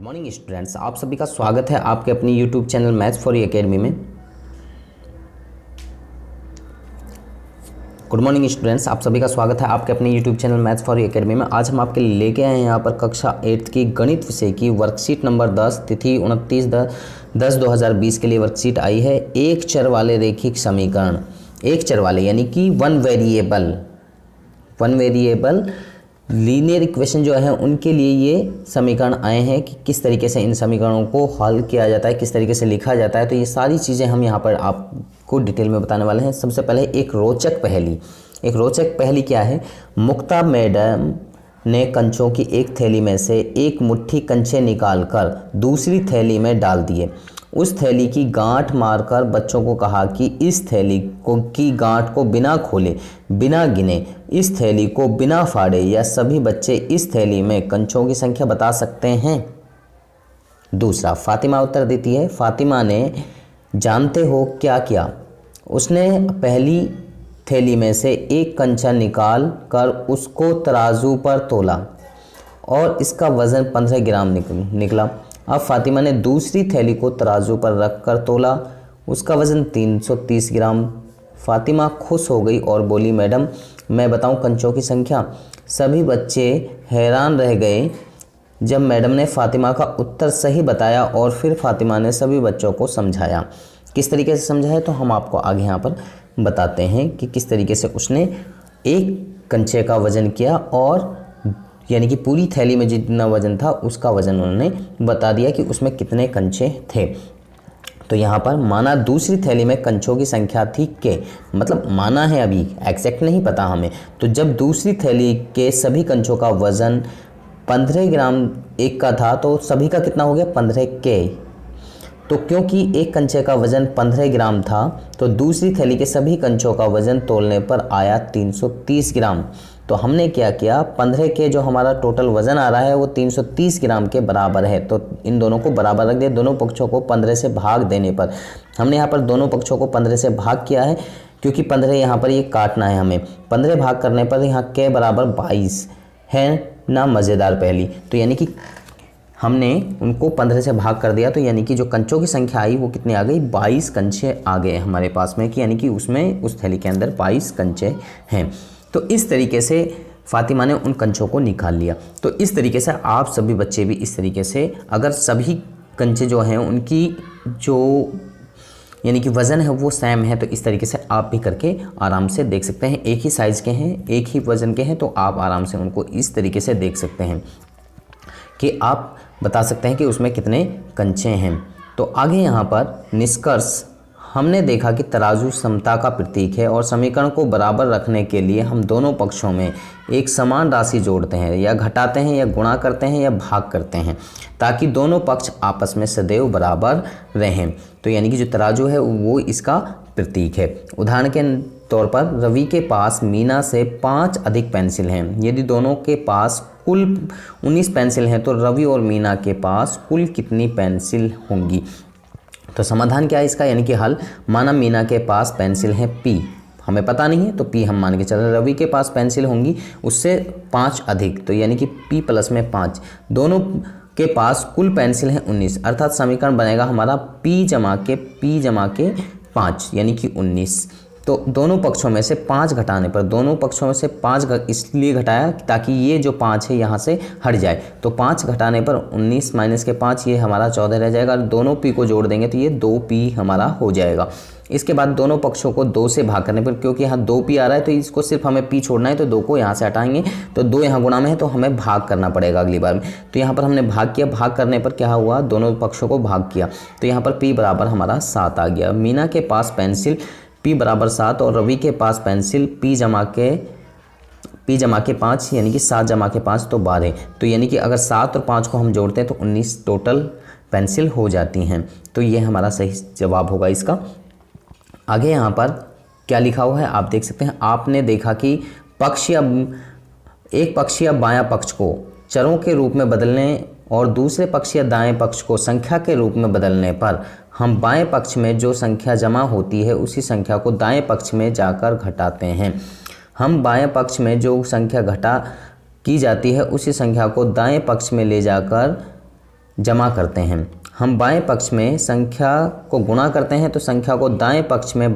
Morning students, आप सभी का स्वागत है आपके अपनी YouTube channel maths for you academy में। गुड मॉर्निंग स्टूडेंट्स, आप सभी का स्वागत है आपके अपने YouTube channel maths for you academy में। आज हम आपके लिए लेके आए हैं यहाँ पर कक्षा 8 की गणित विषय की वर्कशीट नंबर 10, तिथि 29/10/2020 के लिए वर्कशीट आई है। एक चर वाले रैखिक समीकरण, एक चर वाले यानी कि वन वेरिएबल लीनियर इक्वेशन जो है उनके लिए ये समीकरण आए हैं कि किस तरीके से इन समीकरणों को हल किया जाता है, किस तरीके से लिखा जाता है। तो ये सारी चीज़ें हम यहाँ पर आपको डिटेल में बताने वाले हैं। सबसे पहले एक रोचक पहेली क्या है। मुक्ता मैडम ने कंचों की एक थैली में से एक मुट्ठी कंचे निकालकर दूसरी थैली में डाल दिए। उस थैली की गांठ मारकर बच्चों को कहा कि इस थैली की गांठ को बिना खोले, बिना गिने, इस थैली को बिना फाड़े या सभी बच्चे इस थैली में कंचों की संख्या बता सकते हैं। दूसरा, फातिमा उत्तर देती है। फातिमा ने जानते हो क्या किया? उसने पहली थैली में से एक कंचा निकाल कर उसको तराजू पर तोला और इसका वज़न 15 ग्राम निकला। अब फातिमा ने दूसरी थैली को तराजू पर रख कर तोला, उसका वज़न 330 ग्राम। फातिमा खुश हो गई और बोली, मैडम मैं बताऊं कंचों की संख्या? सभी बच्चे हैरान रह गए जब मैडम ने फातिमा का उत्तर सही बताया और फिर फातिमा ने सभी बच्चों को समझाया। किस तरीके से समझाया तो हम आपको आगे यहाँ पर बताते हैं कि किस तरीके से उसने एक कंचे का वज़न किया और यानी कि पूरी थैली में जितना वज़न था उसका वज़न उन्होंने बता दिया कि उसमें कितने कंचे थे। तो यहाँ पर माना दूसरी थैली में कंचों की संख्या थी के, मतलब माना है, अभी एग्जैक्ट नहीं पता हमें। तो जब दूसरी थैली के सभी कंचों का वज़न 15 ग्राम एक का था तो सभी का कितना हो गया? 15 के। तो क्योंकि एक कंचे का वज़न 15 ग्राम था तो दूसरी थैली के सभी कंचों का वज़न तोलने पर आया 330 ग्राम। तो हमने क्या किया, 15 के जो हमारा टोटल वज़न आ रहा है वो 330 ग्राम के बराबर है। तो इन दोनों को बराबर रख दिया। दोनों पक्षों को 15 से भाग देने पर हमने यहाँ पर दोनों पक्षों को 15 से भाग किया है, क्योंकि 15 यहाँ पर ये काटना है हमें। 15 भाग करने पर यहाँ के बराबर 22 है ना। मज़ेदार पहेली। तो यानी कि हमने उनको 15 से भाग कर दिया, तो यानी कि जो कंचों की संख्या आई वो कितनी आ गई? 22 कंचे आ गए हमारे पास में, कि यानी कि उसमें उस थैली के अंदर 22 कंचे हैं। तो इस तरीके से फातिमा ने उन कंचों को निकाल लिया। तो इस तरीके से आप सभी बच्चे भी इस तरीके से, अगर सभी कंचे जो हैं उनकी जो यानी कि वज़न है वो सेम है, तो इस तरीके से आप भी करके आराम से देख सकते हैं। एक ही साइज़ के हैं, एक ही वज़न के हैं, तो आप आराम से उनको इस तरीके से देख सकते हैं कि आप बता सकते हैं कि उसमें कितने कंचे हैं। तो आगे यहाँ पर निष्कर्ष, हमने देखा कि तराजू समता का प्रतीक है और समीकरण को बराबर रखने के लिए हम दोनों पक्षों में एक समान राशि जोड़ते हैं, या घटाते हैं, या गुणा करते हैं, या भाग करते हैं, ताकि दोनों पक्ष आपस में सदैव बराबर रहें। तो यानी कि जो तराजू है वो इसका प्रतीक है। उदाहरण के तौर पर रवि के पास मीना से 5 अधिक पेंसिल हैं। यदि दोनों के पास कुल 19 पेंसिल हैं तो रवि और मीना के पास कुल कितनी पेंसिल होंगी? तो समाधान क्या है इसका, यानी कि हल। माना मीना के पास पेंसिल है P, हमें पता नहीं है तो P हम मान के चल रहे हैं। रवि के पास पेंसिल होंगी उससे 5 अधिक, तो यानी कि P प्लस में 5। दोनों के पास कुल पेंसिल है 19, अर्थात समीकरण बनेगा हमारा P जमा के 5 यानी कि 19। तो दोनों पक्षों में से 5 घटाने पर, दोनों पक्षों में से 5 इसलिए घटाया ताकि ये जो 5 है यहाँ से हट जाए। तो 5 घटाने पर 19 माइनस के 5 ये हमारा 14 रह जाएगा। दोनों P को जोड़ देंगे तो ये 2P हमारा हो जाएगा। इसके बाद दोनों पक्षों को 2 से भाग करने पर, क्योंकि यहाँ 2P आ रहा है तो इसको सिर्फ हमें P छोड़ना है, तो 2 को यहाँ से हटाएंगे तो 2 यहाँ गुणा में है तो हमें भाग करना पड़ेगा अगली बार में। तो यहाँ पर हमने भाग किया, भाग करने पर क्या हुआ, दोनों पक्षों को भाग किया तो यहाँ पर P बराबर हमारा 7 आ गया। मीना के पास पेंसिल P बराबर 7 और रवि के पास पेंसिल P जमा के 5 यानी कि 7 जमा के 5 तो 12। तो यानी कि अगर 7 और 5 को हम जोड़ते हैं तो 19 टोटल पेंसिल हो जाती हैं। तो ये हमारा सही जवाब होगा इसका। आगे यहाँ पर क्या लिखा हुआ है आप देख सकते हैं। आपने देखा कि एक पक्ष या बायां पक्ष को चरों के रूप में बदलने और दूसरे पक्ष या दाएं पक्ष को संख्या के रूप में बदलने पर हम बाएं पक्ष में जो संख्या जमा होती है उसी संख्या को दाएं पक्ष में जाकर घटाते हैं। हम बाएं पक्ष में जो संख्या घटा की जाती है उसी संख्या को दाएं पक्ष में ले जाकर जमा करते हैं। हम बाएं पक्ष में संख्या को गुणा करते हैं तो संख्या को दाएं पक्ष में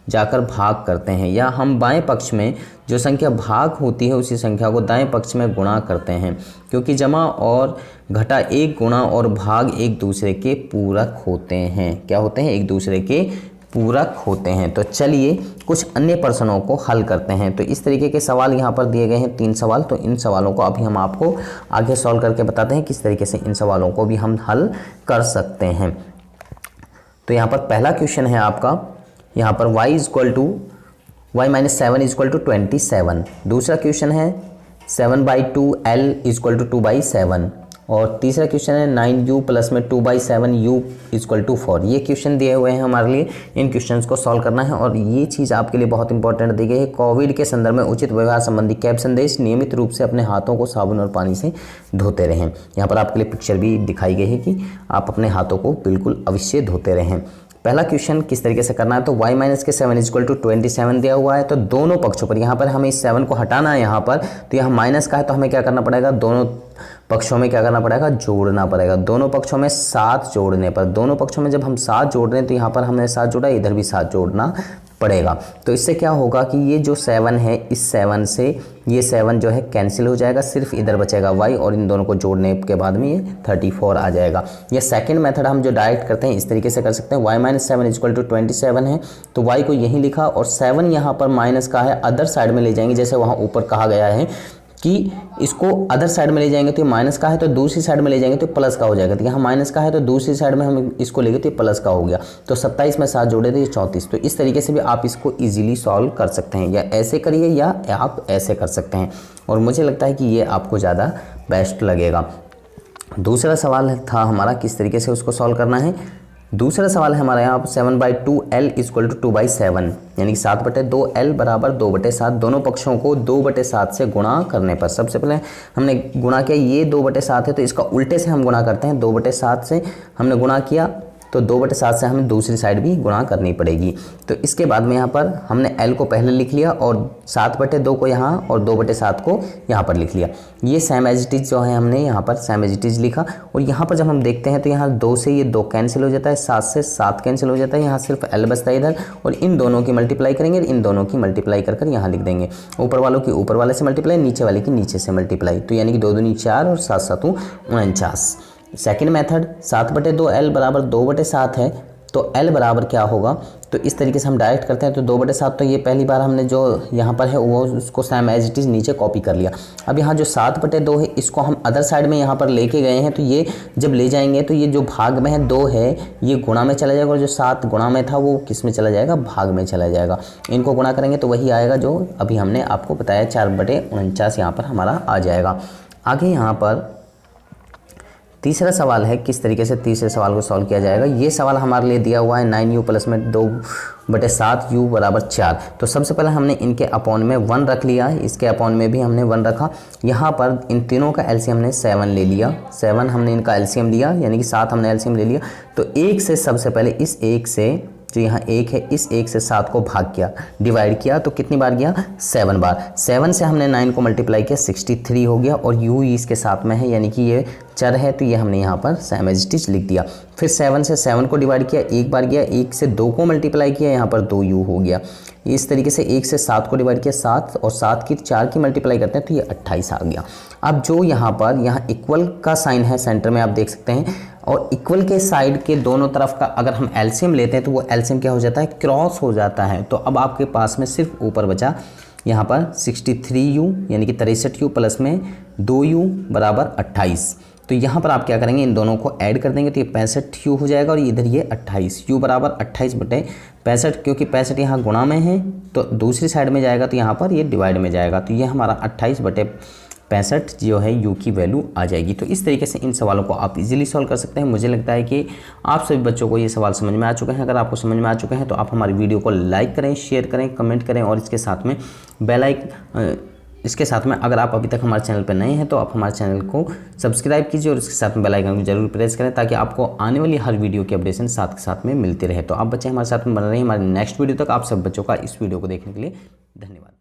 जाकर भाग करते हैं, या हम बाएं पक्ष में जो संख्या भाग होती है उसी संख्या को दाएं पक्ष में गुणा करते हैं, क्योंकि जमा और घटा एक गुणा और भाग एक दूसरे के पूरक होते हैं। क्या होते हैं? एक दूसरे के पूरक होते हैं। तो चलिए कुछ अन्य प्रश्नों को हल करते हैं। तो इस तरीके के सवाल यहाँ पर दिए गए हैं 3 सवाल। तो इन सवालों को अभी हम आपको आगे सॉल्व करके बताते हैं किस तरीके से इन सवालों को भी हम हल कर सकते हैं। तो यहाँ पर पहला क्वेश्चन है आपका, यहाँ पर y - 7 = 27। दूसरा क्वेश्चन है 7/2 L = 2/7। और तीसरा क्वेश्चन है 9u + में 2/7u = 4। ये क्वेश्चन दिए हुए हैं हमारे लिए, इन क्वेश्चंस को सॉल्व करना है। और ये चीज़ आपके लिए बहुत इंपॉर्टेंट दी गई है, कोविड के संदर्भ में उचित व्यवहार संबंधी कैब संदेश, नियमित रूप से अपने हाथों को साबुन और पानी से धोते रहें। यहाँ पर आपके लिए पिक्चर भी दिखाई गई है कि आप अपने हाथों को बिल्कुल अवश्य धोते रहें। पहला क्वेश्चन किस तरीके से करना है, तो y - 7 = 27 दिया हुआ है। तो दोनों पक्षों पर, यहाँ पर हमें इस 7 को हटाना है यहाँ पर, तो यहाँ माइनस का है तो हमें क्या करना पड़ेगा, दोनों पक्षों में क्या करना पड़ेगा, जोड़ना पड़ेगा। दोनों पक्षों में 7 जोड़ने पर, दोनों पक्षों में जब हम 7 जोड़ रहे हैं तो यहाँ पर हमने 7 जोड़ा, इधर भी 7 जोड़ना पड़ेगा। तो इससे क्या होगा कि ये जो 7 है, इस 7 से ये 7 जो है कैंसिल हो जाएगा, सिर्फ इधर बचेगा y, और इन दोनों को जोड़ने के बाद में ये 34 आ जाएगा। ये सेकंड मेथड हम जो डायरेक्ट करते हैं इस तरीके से कर सकते हैं। y - 7 = 27 है तो y को यहीं लिखा, और 7 यहाँ पर माइनस का है, अदर साइड में ले जाएंगे, जैसे वहाँ ऊपर कहा गया है कि इसको अदर साइड में ले जाएंगे तो ये माइनस का है, तो दूसरी साइड में ले जाएंगे तो प्लस का हो जाएगा। तो यहाँ माइनस का है तो दूसरी साइड में हम इसको लेंगे तो ये प्लस का हो गया। तो 27 में 7 जोड़े तो ये 34। तो इस tरीके से भी आप इसको इजीली सॉल्व कर सकते हैं, या ऐसे करिए या आप ऐसे कर सकते हैं, और मुझे लगता है कि ये आपको ज़्यादा बेस्ट लगेगा। दूसरा सवाल था हमारा किस तरीके से उसको सॉल्व करना है। दूसरा सवाल है हमारा यहाँ 7/2 L = 2/7, यानी कि 7/2 L = 2/7। दोनों पक्षों को 2/7 से गुणा करने पर, सबसे पहले हमने गुणा किया, ये 2/7 है तो इसका उल्टे से हम गुणा करते हैं। 2/7 से हमने गुणा किया तो 2/7 से हमें दूसरी साइड भी गुणा करनी पड़ेगी। तो इसके बाद में यहाँ पर हमने L को पहले लिख लिया, और 7/2 को यहाँ और 2/7 को यहाँ पर लिख लिया। ये सेम एज इट इज़ जो है हमने यहाँ पर सेम एज इट इज़ लिखा। और यहाँ पर जब हम देखते हैं तो यहाँ 2 से ये 2 कैंसिल हो जाता है, 7 से 7 कैंसिल हो जाता है, यहाँ सिर्फ L बचता है इधर, और इन दोनों की मल्टीप्लाई करेंगे, इन दोनों की मल्टीप्लाई कर यहाँ लिख देंगे। ऊपर वालों की ऊपर वाले से मल्टीप्लाई, नीचे वाले की नीचे से मल्टीप्लाई, तो यानी कि 2 दूनी 4 और 7 7 49। सेकेंड मेथड 7/2 L = 2/7 है, तो L बराबर क्या होगा, तो इस तरीके से हम डायरेक्ट करते हैं। तो 2/7 तो ये पहली बार हमने जो यहाँ पर है वो उसको सेम एज इट इज़ नीचे कॉपी कर लिया। अब यहाँ जो 7/2 है इसको हम अदर साइड में यहाँ पर लेके गए हैं, तो ये जब ले जाएंगे तो ये जो भाग में है 2 है ये गुणा में चला जाएगा, और जो 7 गुणा में था वो किस में चला जाएगा, भाग में चला जाएगा। इनको गुणा करेंगे तो वही आएगा जो अभी हमने आपको बताया, 4/49 यहाँ पर हमारा आ जाएगा। आगे यहाँ पर तीसरा सवाल है किस तरीके से तीसरे सवाल को सॉल्व किया जाएगा। ये सवाल हमारे लिए दिया हुआ है 9u + में 2/7u = 4। तो सबसे पहले हमने इनके अपॉन में 1 रख लिया, इसके अपॉन में भी हमने 1 रखा। यहाँ पर इन तीनों का एलसीएम हमने 7 ले लिया, 7 हमने इनका एलसीएम लिया, यानी कि 7 हमने एलसीएम ले लिया। तो 1 से सबसे पहले इस 1 से जो यहाँ 1 है, इस 1 से 7 को भाग किया, डिवाइड किया, तो कितनी बार गया, 7 बार। 7 से हमने 9 को मल्टीप्लाई किया, 63 हो गया, और u इसके साथ में है, यानी कि ये चर है, तो ये हमने यहाँ पर सेम एज इट इज लिख दिया। फिर 7 से 7 को डिवाइड किया, 1 बार गया, 1 से 2 को मल्टीप्लाई किया, यहाँ पर 2u हो गया। इस तरीके से 1 से 7 को डिवाइड किया, 7 और 7 की 4 की मल्टीप्लाई करते हैं तो ये 28 आ गया। अब जो यहाँ पर यहाँ इक्वल का साइन है सेंटर में, आप देख सकते हैं, और इक्वल के साइड के दोनों तरफ का अगर हम एलसीएम लेते हैं तो वो एलसीएम क्या हो जाता है, क्रॉस हो जाता है। तो अब आपके पास में सिर्फ ऊपर बचा यहाँ पर 63u, यानी कि 63u + में 2u = 28। तो यहाँ पर आप क्या करेंगे, इन दोनों को ऐड कर देंगे तो ये 65u हो जाएगा, और इधर ये 28, u = 28/65, क्योंकि 65 यहाँ गुणा में है तो दूसरी साइड में जाएगा, तो यहाँ पर ये डिवाइड में जाएगा, तो ये हमारा 28/65 जो है u की वैल्यू आ जाएगी। तो इस तरीके से इन सवालों को आप इजीली सॉल्व कर सकते हैं। मुझे लगता है कि आप सभी बच्चों को ये सवाल समझ में आ चुके हैं। अगर आपको समझ में आ चुके हैं तो आप हमारी वीडियो को लाइक करें, शेयर करें, कमेंट करें, और इसके साथ में इसके साथ में अगर आप अभी तक हमारे चैनल पर नए हैं तो आप हमारे चैनल को सब्सक्राइब कीजिए, और इसके साथ में बेल आइकन को जरूर प्रेस करें, ताकि आपको आने वाली हर वीडियो की अपडेशन साथ के साथ में मिलती रहे। तो आप बच्चे हमारे साथ में बने रहिए हमारे नेक्स्ट वीडियो तक। आप सब बच्चों का इस वीडियो को देखने के लिए धन्यवाद।